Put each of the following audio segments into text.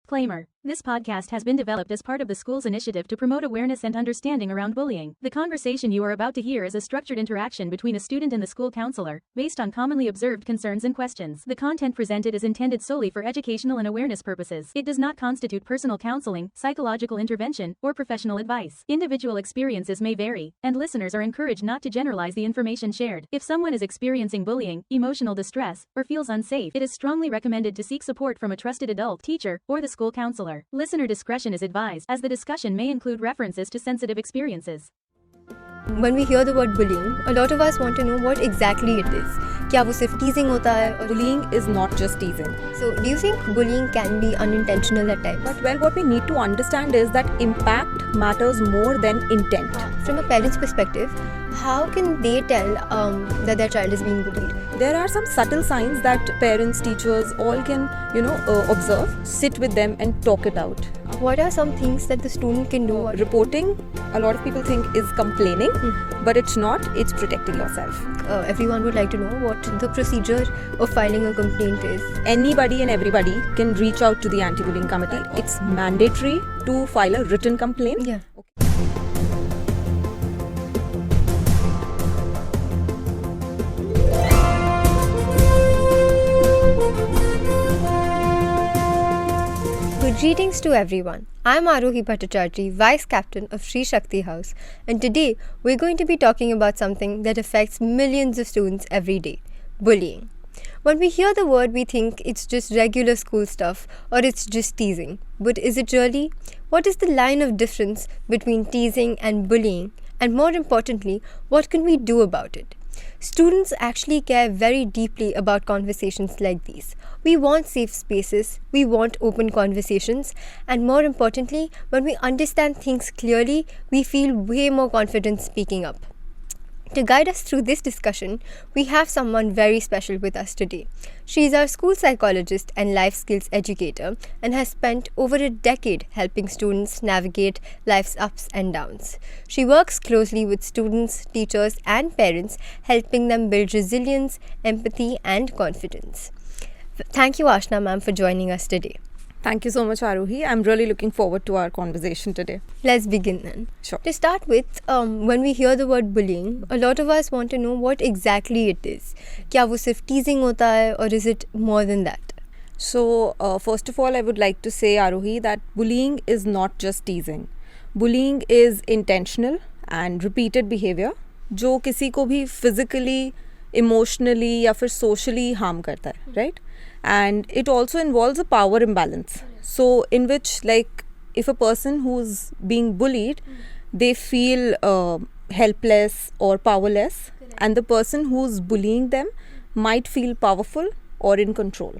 Disclaimer. This podcast has been developed as part of the school's initiative to promote awareness and understanding around bullying. The conversation you are about to hear is a structured interaction between a student and the school counselor, based on commonly observed concerns and questions. The content presented is intended solely for educational and awareness purposes. It does not constitute personal counseling, psychological intervention, or professional advice. Individual experiences may vary, and listeners are encouraged not to generalize the information shared. If someone is experiencing bullying, emotional distress, or feels unsafe, it is strongly recommended to seek support from a trusted adult, teacher, or the school counselor. Listener discretion is advised, as the discussion may include references to sensitive experiences. When we hear the word bullying, a lot of us want to know what exactly it is. क्या वो सिर्फ teasing होता है और Bullying is not just teasing. So, do you think bullying can be unintentional at times? But well, what we need to understand is that impact matters more than intent. From a parent's perspective, how can they tell that their child is being bullied? There are some subtle signs that parents, teachers, all can, observe, sit with them and talk it out. What are some things that the student can do? Reporting, a lot of people think is complaining, but it's not, it's protecting yourself. Everyone would like to know what the procedure of filing a complaint is. Anybody and everybody can reach out to the anti-bullying committee. It's mandatory to file a written complaint. Yeah. Greetings to everyone. I'm Arohi Bhattacharjee, Vice Captain of Sri Shakti House, and today we're going to be talking about something that affects millions of students every day: bullying. When we hear the word, we think it's just regular school stuff or it's just teasing. But is it really? What is the line of difference between teasing and bullying? And more importantly, what can we do about it? Students actually care very deeply about conversations like these. We want safe spaces, we want open conversations, and more importantly, when we understand things clearly, we feel way more confident speaking up. To guide us through this discussion, we have someone very special with us today. She is our school psychologist and life skills educator and has spent over a decade helping students navigate life's ups and downs. She works closely with students, teachers, and parents, helping them build resilience, empathy, and confidence. Thank you, Ashna ma'am, for joining us today. Thank you so much, Arohi. I'm really looking forward to our conversation today. Let's begin then. Sure. To start with, when we hear the word bullying, a lot of us want to know what exactly it is. क्या वो सिर्फ teasing होता है or is it more than that? So, first of all, I would like to say, Arohi, that bullying is not just teasing. Bullying is intentional and repeated behavior जो किसी को भी physically, emotionally या फिर socially harm करता है, right? And it also involves a power imbalance. So, in which, like, if a person who's being bullied, they feel helpless or powerless, and the person who's bullying them might feel powerful or in control,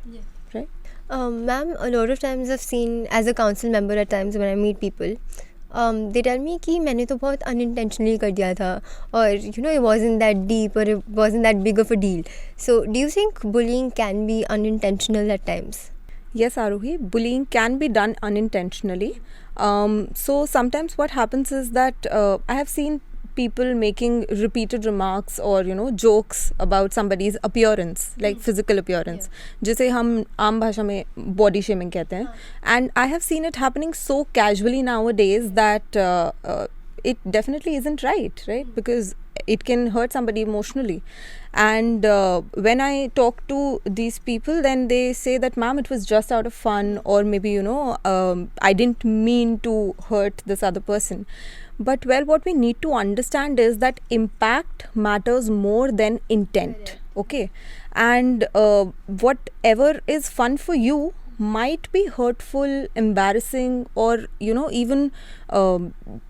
right? Ma'am, a lot of times I've seen, as a council member at times when I meet people, they tell me कि मैंने तो बहुत unintentionally कर दिया था or it wasn't that deep or it wasn't that big of a deal. So do you think bullying can be unintentional at times? Yes, Arohi, bullying can be done unintentionally. So sometimes what happens is that I have seen people making repeated remarks or jokes about somebody's appearance, like physical appearance, जिसे हम आम भाषा में body shaming कहते हैं. And I have seen it happening so casually nowadays that it definitely isn't right? Because it can hurt somebody emotionally. And when I talk to these people, then they say that, ma'am, it was just out of fun, or maybe I didn't mean to hurt this other person. But well, what we need to understand is that impact matters more than intent. Okay, and whatever is fun for you might be hurtful, embarrassing, or even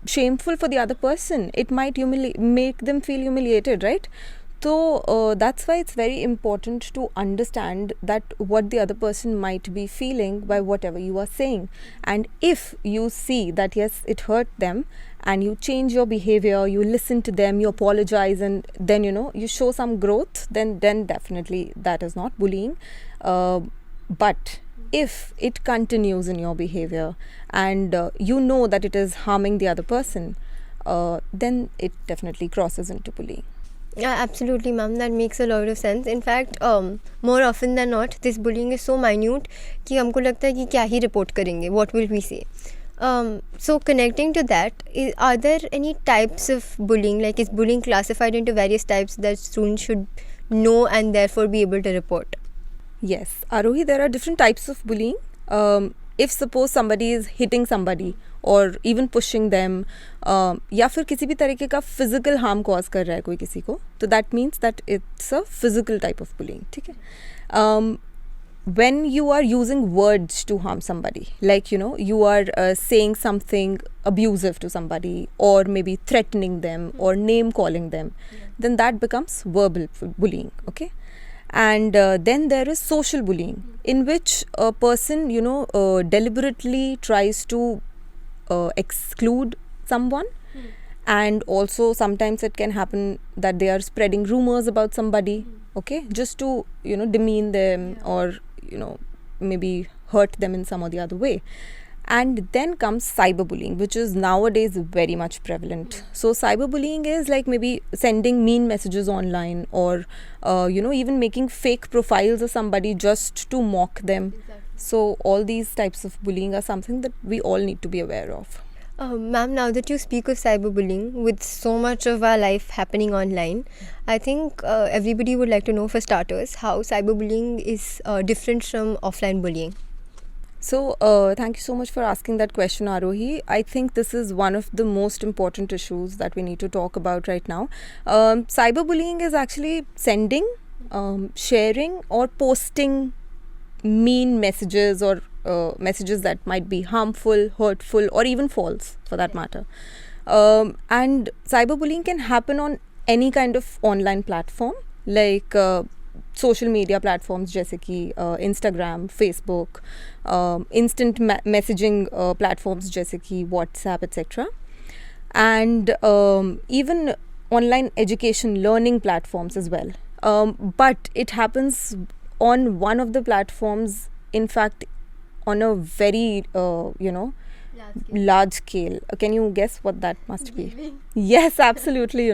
shameful for the other person. It might make them feel humiliated, right? So that's why it's very important to understand that what the other person might be feeling by whatever you are saying. And if you see that yes, it hurt them, and you change your behavior, you listen to them, you apologize, and then you show some growth, then definitely that is not bullying. But if it continues in your behavior and you know that it is harming the other person, then it definitely crosses into bullying. Yeah, absolutely, ma'am. That makes a lot of sense. In fact, more often than not, this bullying is so minute कि हमको लगता है कि क्या ही report करेंगे. What will we say? So connecting to that, are there any types of bullying? Like, is bullying classified into various types that students should know and therefore be able to report? Yes, Arohi, there are different types of bullying. If suppose somebody is hitting somebody or even pushing them, या फिर किसी भी तरीके का physical harm cause कर रहा है कोई किसी को, तो that means that it's a physical type of bullying. ठीक है? When you are using words to harm somebody, like you are saying something abusive to somebody, or maybe threatening them or name calling them, then that becomes verbal bullying. Okay. And then there is social bullying, in which a person deliberately tries to exclude someone, and also sometimes it can happen that they are spreading rumors about somebody, okay, just to demean them, or maybe hurt them in some or the other way. And then comes cyberbullying, which is nowadays very much prevalent. So cyberbullying is like maybe sending mean messages online, or even making fake profiles of somebody just to mock them. Exactly. So all these types of bullying are something that we all need to be aware of. Ma'am, now that you speak of cyberbullying, with so much of our life happening online, I think everybody would like to know, for starters, how cyberbullying is different from offline bullying. So, thank you so much for asking that question, Arohi. I think this is one of the most important issues that we need to talk about right now. Cyberbullying is actually sending, sharing, or posting mean messages, or messages that might be harmful, hurtful, or even false, for that matter. And cyberbullying can happen on any kind of online platform, like social media platforms जैसे कि Instagram, Facebook, instant messaging platforms जैसे कि WhatsApp, etc. And even online education learning platforms as well. But it happens on one of the platforms, in fact, on a very large scale. Can you guess what that must be? Yes, absolutely.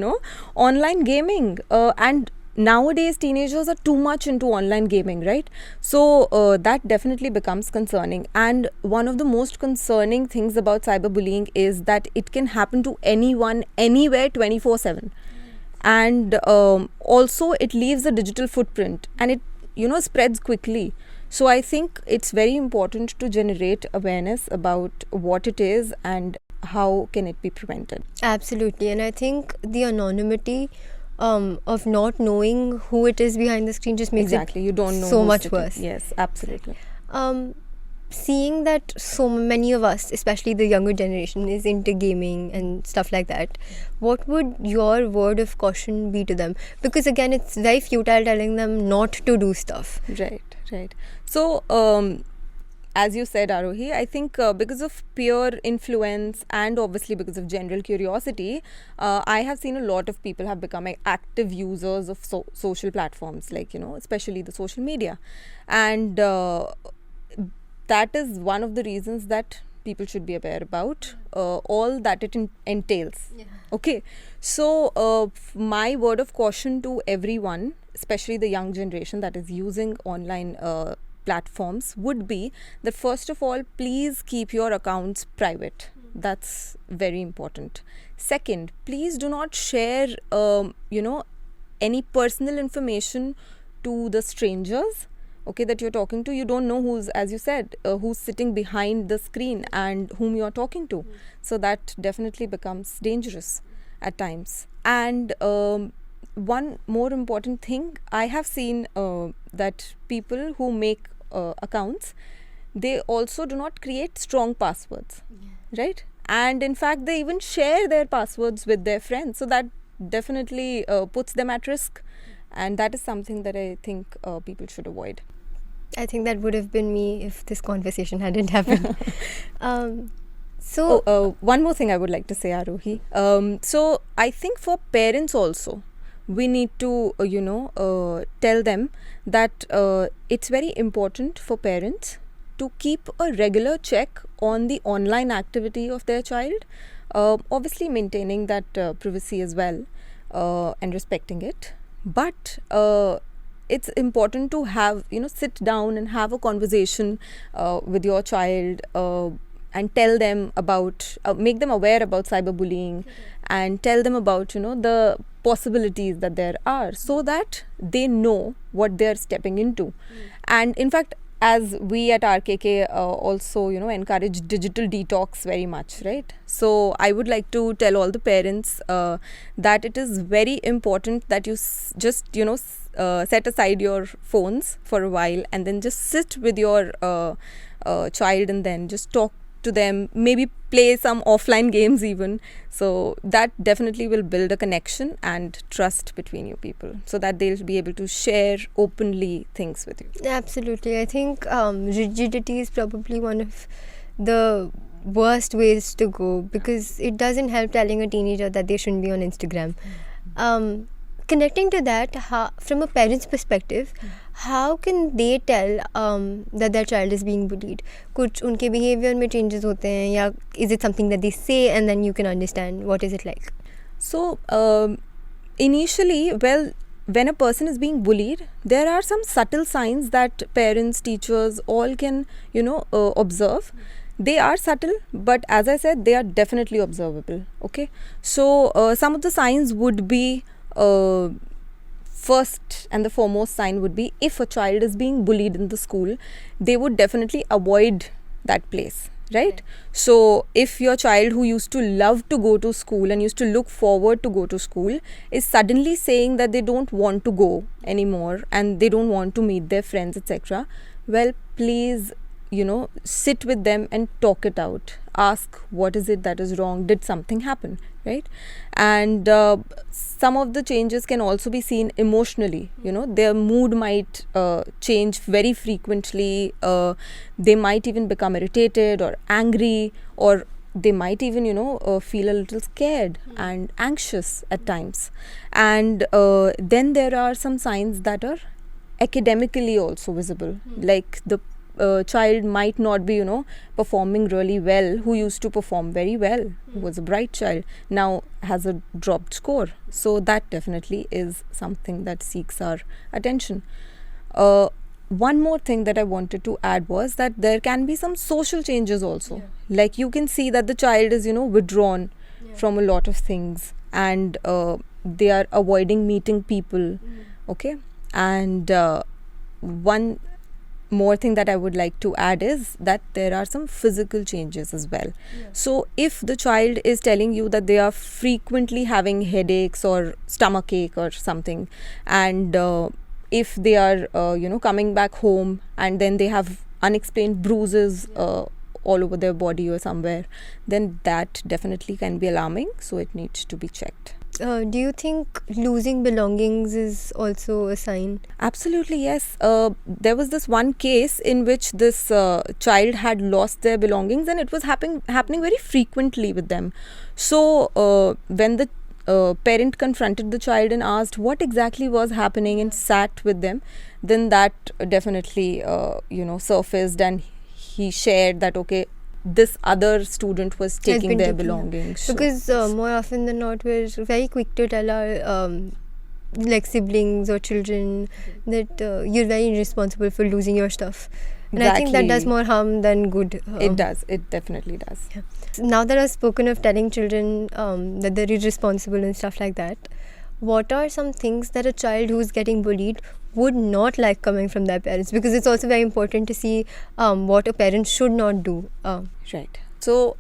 Online gaming. And nowadays teenagers are too much into online gaming, right? So that definitely becomes concerning. And one of the most concerning things about cyberbullying is that it can happen to anyone, anywhere, 24/7. And also it leaves a digital footprint, and it spreads quickly. So I think it's very important to generate awareness about what it is and how can it be prevented. Absolutely. And I think the anonymity of not knowing who it is behind the screen just makes exactly. it you don't know so much worse. Yes, absolutely. Seeing that so many of us, especially the younger generation, is into gaming and stuff like that, what would your word of caution be to them? Because again, it's very futile telling them not to do stuff. Right. So as you said, Arohi, I think because of peer influence and obviously because of general curiosity, I have seen a lot of people have become active users of social platforms, like especially the social media, and that is one of the reasons that people should be aware about all that it entails. Yeah. Okay, so my word of caution to everyone, especially the young generation that is using online platforms, would be that first of all, please keep your accounts private. That's very important. Second, please do not share any personal information to the strangers, okay, that you're talking to. You don't know who's, as you said, who's sitting behind the screen and whom you're talking to. So that definitely becomes dangerous at times. And one more important thing, I have seen that people who make accounts, they also do not create strong passwords, right? And in fact, they even share their passwords with their friends. So that definitely puts them at risk. And that is something that I think people should avoid. I think that would have been me if this conversation hadn't happened. One more thing I would like to say, Arohi. So I think for parents also, we need to, tell them that it's very important for parents to keep a regular check on the online activity of their child, obviously maintaining that privacy as well. and respecting it. But it's important to have, sit down and have a conversation with your child and tell them about, make them aware about cyberbullying and tell them about, the possibilities that there are, so that they know what they're stepping into. And in fact, as we at RKK also, encourage digital detox very much, right? So I would like to tell all the parents that it is very important that you just, set aside your phones for a while and then just sit with your child and then just talk to them, maybe play some offline games even. So that definitely will build a connection and trust between you people, so that they'll be able to share openly things with you. Absolutely. I think rigidity is probably one of the worst ways to go, because it doesn't help telling a teenager that they shouldn't be on Instagram. Connecting to that, from a parent's perspective, how can they tell that their child is being bullied? कुछ उनके behavior में changes होते हैं, या is it something that they say and then you can understand what is it like? So initially, when a person is being bullied, there are some subtle signs that parents, teachers, all can observe. They are subtle, but as I said, they are definitely observable. Okay, so some of the signs would be, first and the foremost sign would be, if a child is being bullied in the school, they would definitely avoid that place, right? So if your child, who used to love to go to school and used to look forward to go to school, is suddenly saying that they don't want to go anymore and they don't want to meet their friends, etc., well, please, sit with them and talk it out. Ask, what is it that is wrong? Did something happen, right? And some of the changes can also be seen emotionally. Their mood might change very frequently. They might even become irritated or angry, or they might even feel a little scared and anxious at times. And then there are some signs that are academically also visible, like the child might not be performing really well, who used to perform very well, who was a bright child, now has a dropped score. So that definitely is something that seeks our attention. One more thing that I wanted to add was that there can be some social changes also. Like you can see that the child is withdrawn from a lot of things, and they are avoiding meeting people. Okay, and one more thing that I would like to add is that there are some physical changes as well. So if the child is telling you that they are frequently having headaches or stomachache or something, and if they are coming back home and then they have unexplained bruises all over their body or somewhere, then that definitely can be alarming, so it needs to be checked. Do you think losing belongings is also a sign? Absolutely, yes. There was this one case in which this child had lost their belongings, and it was happening very frequently with them. So when the parent confronted the child and asked what exactly was happening and sat with them, then that definitely surfaced, and he shared that, okay, this other student was taking their belongings. Because more often than not, we're very quick to tell our like siblings or children that you're very irresponsible for losing your stuff. And exactly. I think that does more harm than good. It does. It definitely does. Yeah. So now that I've spoken of telling children that they're irresponsible and stuff like that, what are some things that a child who's getting bullied would not like coming from their parents? Because it's also very important to see what a parent should not do. Right. So,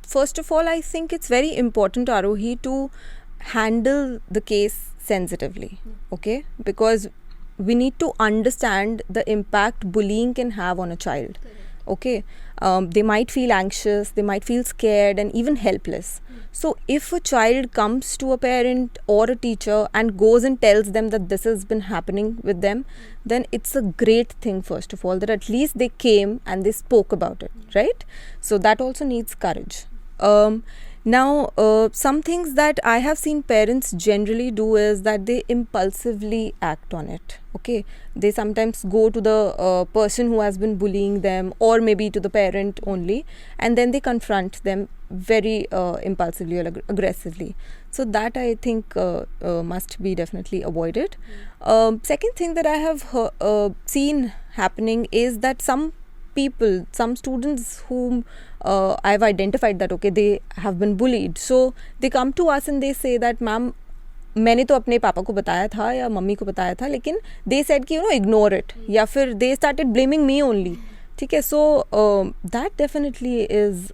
first of all, I think it's very important, Arohi, to handle the case sensitively. Okay? Because we need to understand the impact bullying can have on a child. Okay? They might feel anxious, they might feel scared and even helpless. So if a child comes to a parent or a teacher and goes and tells them that this has been happening with them, then it's a great thing, first of all, that at least they came and they spoke about it, right? So that also needs courage. Now, some things that I have seen parents generally do is that they impulsively act on it. Okay, they sometimes go to the person who has been bullying them, or maybe to the parent only, and then they confront them very impulsively or aggressively. So that I think must be definitely avoided. Second thing that I have seen happening is that some students whom I've identified that okay, they have been bullied, so they come to us and they say that ma'am, मैंने तो अपने पापा को बताया था या mummy को बताया था, लेकिन they said कि ignore it, या फिर they started blaming me only. ठीक है, so that definitely is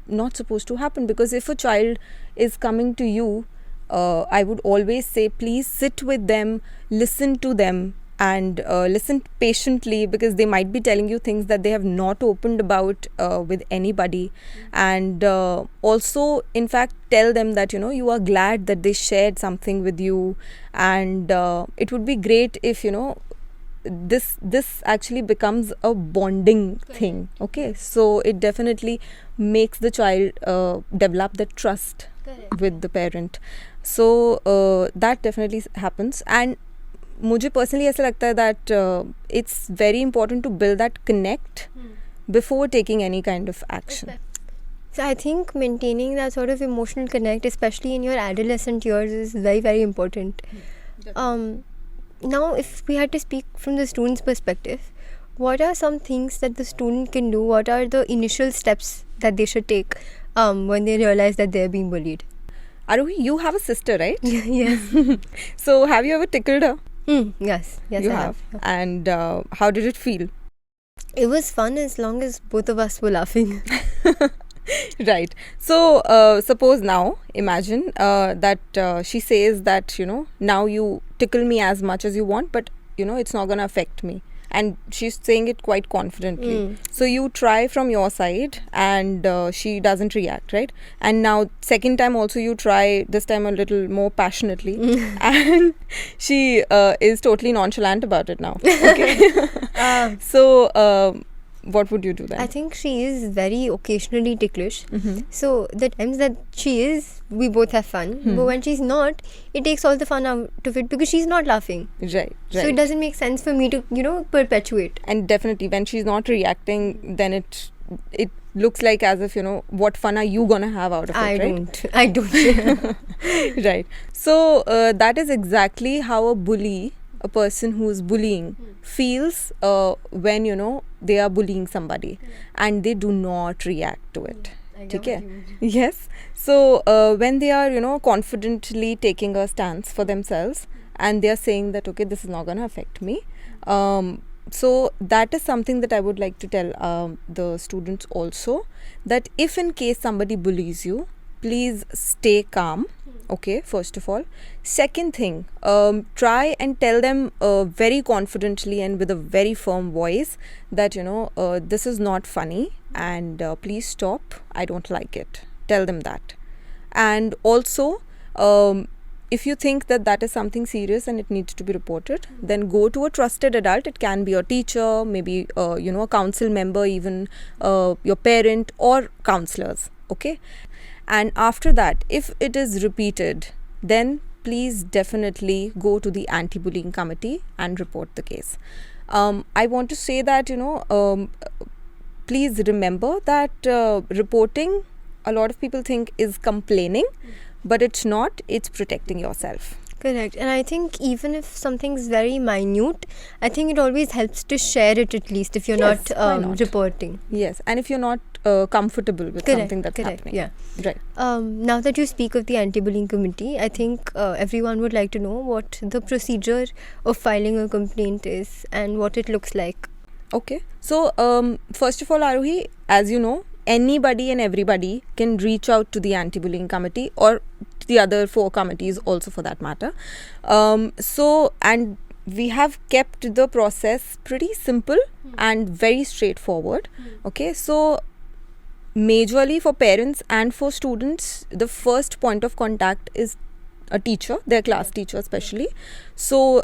not supposed to happen, because if a child is coming to you, I would always say please sit with them, listen to them, and listen patiently, because they might be telling you things that they have not opened about with anybody. And also in fact tell them that you are glad that they shared something with you, and it would be great if this actually becomes a bonding thing. Okay, so it definitely makes the child develop that trust with the parent. So that definitely happens. And मुझे personally ऐसा लगता है that it's very important to build that connect before taking any kind of action. So I think maintaining that sort of emotional connect, especially in your adolescent years, is very, very important. Now, if we had to speak from the student's perspective, what are some things that the student can do? What are the initial steps that they should take when they realize that they're being bullied? Arohi, you have a sister, right? Yes. So have you ever tickled her? Yes, you I have. And how did it feel? It was fun as long as both of us were laughing. Right. So suppose now, imagine that she says that, now you tickle me as much as you want, but, it's not going to affect me. And she's saying it quite confidently. So you try from your side and she doesn't react, right? And now second time also you try, this time a little more passionately. And she is totally nonchalant about it now. Okay. So what would you do then? I think she is very occasionally ticklish. So the times that she is, we both have fun. But when she's not, it takes all the fun out of it because she's not laughing. Right. So it doesn't make sense for me to, perpetuate. And definitely when she's not reacting, then it looks like as if, what fun are you gonna have out of it, right? I don't. Right. So that is exactly how a person who is bullying feels when they are bullying somebody and they do not react to it. Okay? Yes. So when they are confidently taking a stance for themselves and they are saying that okay, this is not going to affect me, so that is something that I would like to tell the students also, that if in case somebody bullies you, please stay calm. Okay, first of all. Second thing, try and tell them very confidently and with a very firm voice that this is not funny and please stop, I don't like it. Tell them that. And also if you think that is something serious and it needs to be reported, then go to a trusted adult. It can be a teacher, maybe a council member, even your parent or counselors. Okay. And after that, if it is repeated, then please definitely go to the anti-bullying committee and report the case. I want to say that, please remember that reporting, a lot of people think is complaining, but it's not, it's protecting yourself. Correct. And I think even if something's very minute, I think it always helps to share it at least if you're not reporting. Yes. And if you're not comfortable with something that's happening. Yeah. Right. Now that you speak of the anti-bullying committee, I think everyone would like to know what the procedure of filing a complaint is and what it looks like. Okay. So, first of all, Arohi, as you know, anybody and everybody can reach out to the anti-bullying committee or the other 4 committees also for that matter. And we have kept the process pretty simple and very straightforward. Okay, so majorly for parents and for students, the first point of contact is a teacher, their class teacher especially. So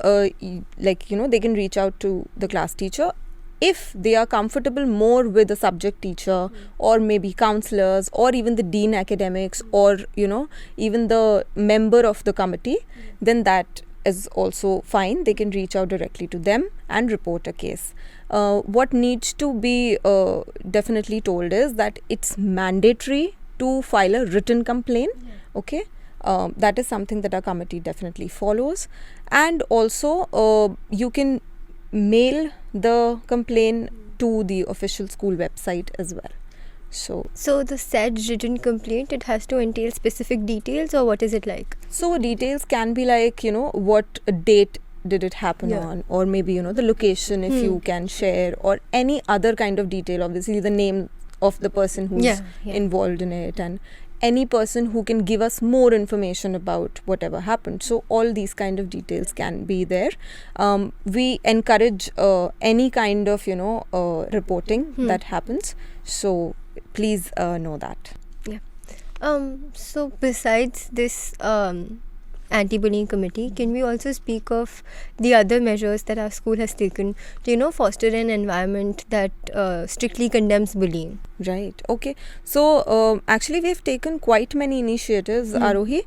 they can reach out to the class teacher. If they are comfortable more with the subject teacher or maybe counselors or even the dean academics or even the member of the committee, then that is also fine. They can reach out directly to them and report a case. What needs to be definitely told is that it's mandatory to file a written complaint. Okay, that is something that our committee definitely follows. And also you can mail the complaint to the official school website as well. So the said written complaint, it has to entail specific details, or what is it like? So details can be like, what date did it happen on, or maybe, the location if you can share, or any other kind of detail, obviously the name of the person who's involved in it, and any person who can give us more information about whatever happened. So all these kind of details can be there. We encourage any kind of, reporting that happens. So please know that. So besides this anti-bullying committee, can we also speak of the other measures that our school has taken to foster an environment that strictly condemns bullying? Right. Okay. So actually we have taken quite many initiatives, Arohi.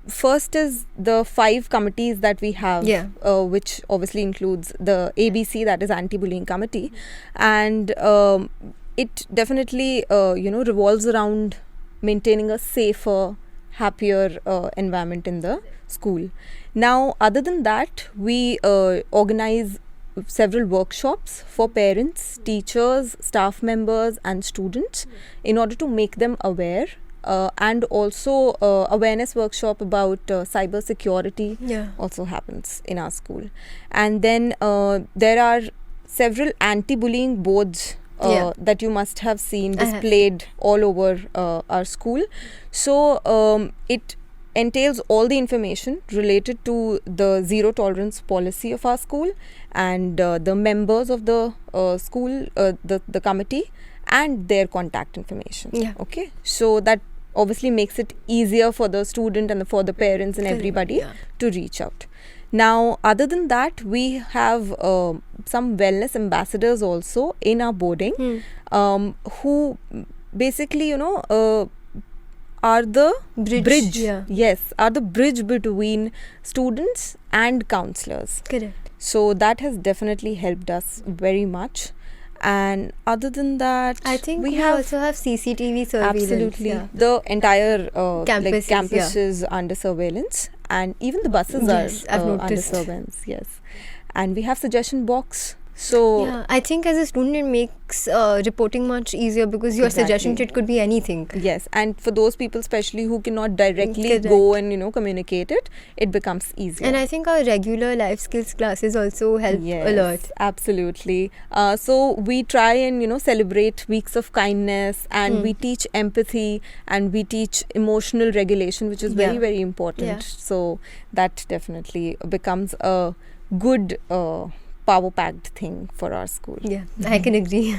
First is the 5 committees that we have, which obviously includes the ABC, that is anti-bullying committee, and it definitely revolves around maintaining a safer, happier environment in the school. Now, other than that, we organize several workshops for parents, teachers, staff members and students in order to make them aware, and also awareness workshop about cyber security also happens in our school. And then there are several anti-bullying boards that you must have seen displayed all over our school. So it entails all the information related to the zero tolerance policy of our school, and the members of the school, the committee, and their contact information. Okay, so that obviously makes it easier for the student and for the parents and everybody to reach out. Now, other than that, we have some wellness ambassadors also in our boarding, who basically, are the bridge. Yes, are the bridge between students and counselors. Correct. So that has definitely helped us very much. And other than that, I think we also have CCTV surveillance. Absolutely. The entire campus is under surveillance, and even the buses are under surveillance. Yes. And we have suggestion box. So I think as a student it makes reporting much easier, because your suggestion it could be anything. Yes, and for those people especially who cannot directly go and communicate it, it becomes easier. And I think our regular life skills classes also help a lot. Absolutely. So we try and celebrate weeks of kindness, and we teach empathy, and we teach emotional regulation, which is very, very important. So that definitely becomes a good power-packed thing for our school. I can agree.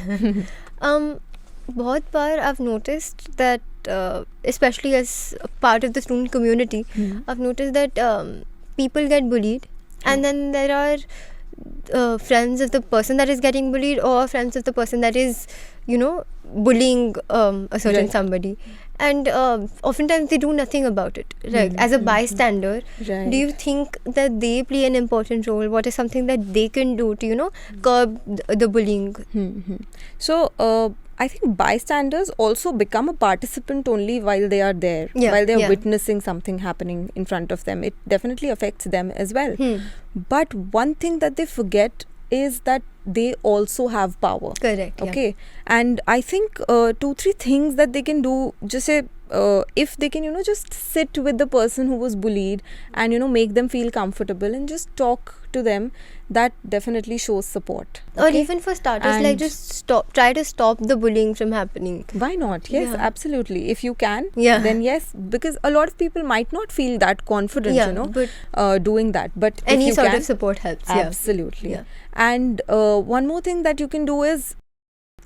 बहुत बार I've noticed that especially as a part of the student community, I've noticed that people get bullied, and then there are friends of the person that is getting bullied, or friends of the person that is bullying a certain somebody, and oftentimes they do nothing about it. As a bystander, do you think that they play an important role? What is something that they can do to curb the bullying? So I think bystanders also become a participant only while they are there, while they are witnessing something happening in front of them. It definitely affects them as well. But one thing that they forget is that they also have power. Correct. Okay. And I think 2-3 things that they can do, just say if they can just sit with the person who was bullied and make them feel comfortable and just talk to them, that definitely shows support. Or even for starters, just try to stop the bullying from happening. Why not? Yes, absolutely. If you can, then yes, because a lot of people might not feel that confident, but doing that. But any if you sort of support helps. Absolutely. And one more thing that you can do is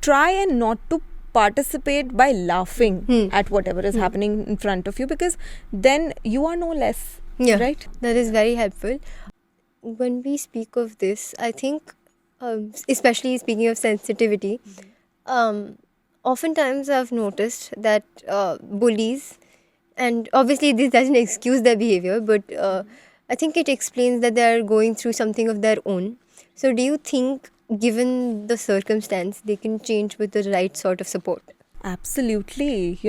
try and not to participate by laughing at whatever is happening in front of you, because then you are no less. Right? That is very helpful. When we speak of this, I think, especially speaking of sensitivity, oftentimes I've noticed that bullies, and obviously this doesn't excuse their behavior, but I think it explains that they are going through something of their own. So do you think, given the circumstance, they can change with the right sort of support? Absolutely.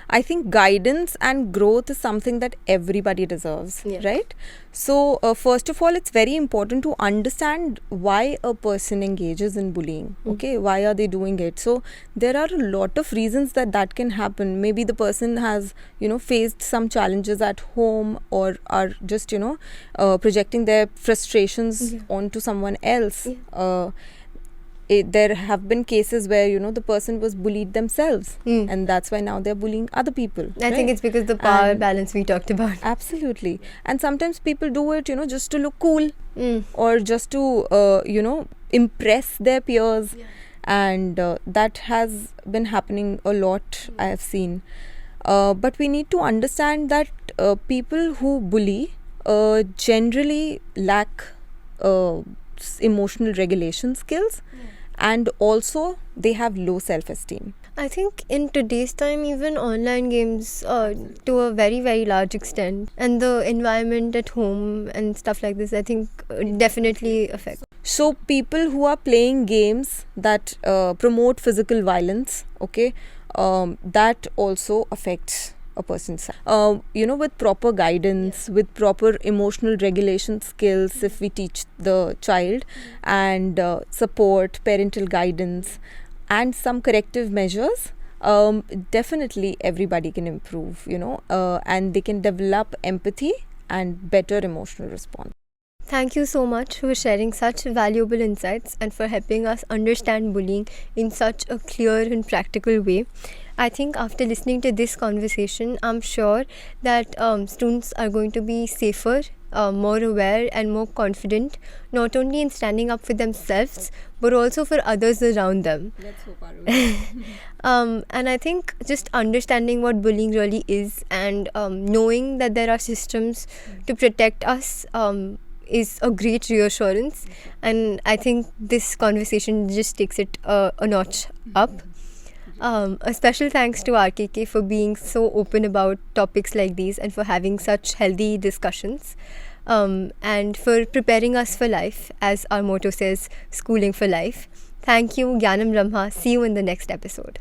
I think guidance and growth is something that everybody deserves, Yeah. right? So, first of all, it's very important to understand why a person engages in bullying. Okay, why are they doing it? So, there are a lot of reasons that can happen. Maybe the person has, faced some challenges at home, or are just, projecting their frustrations onto someone else. There have been cases where the person was bullied themselves, and that's why now they're bullying other people. I think it's because the power balance we talked about. Absolutely. And sometimes people do it just to look cool, or just to impress their peers. And that has been happening a lot, I have seen. But we need to understand that people who bully generally lack emotional regulation skills, and also they have low self-esteem. I think in today's time, even online games to a very, very large extent, and the environment at home and stuff like this, I think definitely affect. So people who are playing games that promote physical violence, okay, that also affects a person's with proper guidance, with proper emotional regulation skills, if we teach the child, and support, parental guidance, and some corrective measures, definitely everybody can improve, and they can develop empathy and better emotional response. Thank you so much for sharing such valuable insights and for helping us understand bullying in such a clear and practical way. I think after listening to this conversation, I'm sure that students are going to be safer, more aware and more confident, not only in standing up for themselves, but also for others around them. Let's hope. And I think just understanding what bullying really is, and knowing that there are systems to protect us is a great reassurance. And I think this conversation just takes it a notch up. A special thanks to RKK for being so open about topics like these and for having such healthy discussions, and for preparing us for life, as our motto says, schooling for life. Thank you, Gyanam Brahma. See you in the next episode.